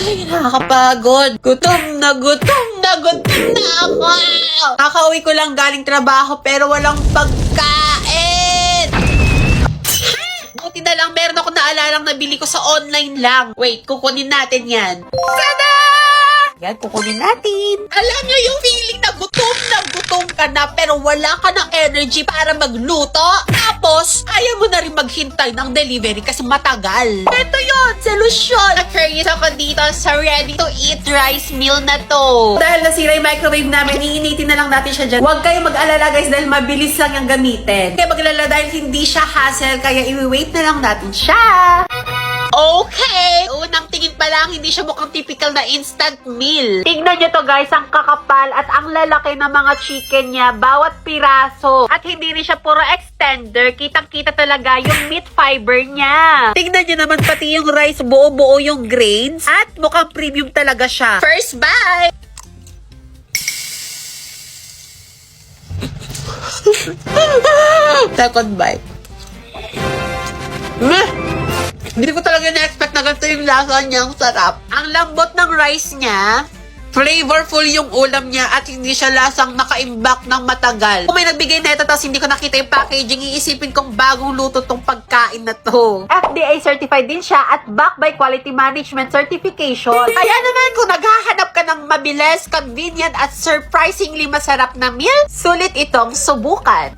Ay, nakakapagod. Gutom na ako. Kakauwi ko lang galing trabaho pero walang pagkain. Buti na lang meron ako naalalang nabili ko sa online lang. Wait, kukunin natin yan. Tada! Yan, kukunin natin. Alam nyo yung feeling na gutom ka na pero wala ka ng energy para magluto. Tapos, ayaw mo na rin maghintay ng delivery kasi matagal. Ito yun, solusyon. Na-curious ako dito sa ready-to-eat rice meal na to. Dahil nasira yung microwave namin, iinitin na lang natin siya dyan. Huwag kayong mag-alala guys dahil mabilis lang yung gamitin. Kaya mag-alala dahil hindi siya hassle, kaya i-wait na lang natin siya. Okay! Unang tingin pa lang, hindi siya mukhang typical na instant meal. Tingnan nyo to guys, ang kakapal at ang lalaki ng mga chicken niya, bawat piraso. At hindi rin siya puro extender, kitang-kita talaga yung meat fiber niya. Tingnan nyo naman pati yung rice, buo-buo yung grains. At mukhang premium talaga siya. First bite! Second bite. Hindi ko talaga na-expect na ganito yung lasa niya. Ang sarap. Ang lambot ng rice niya. Flavorful yung ulam niya at hindi siya lasang nakaimbak ng matagal. Kung may nagbigay na ito tapos hindi ko nakita yung packaging, iisipin kong bagong luto tong pagkain na to. FDA certified din siya at backed by quality management certification. Kaya naman kung naghahanap ka ng mabilis, convenient at surprisingly masarap na meal, sulit itong subukan.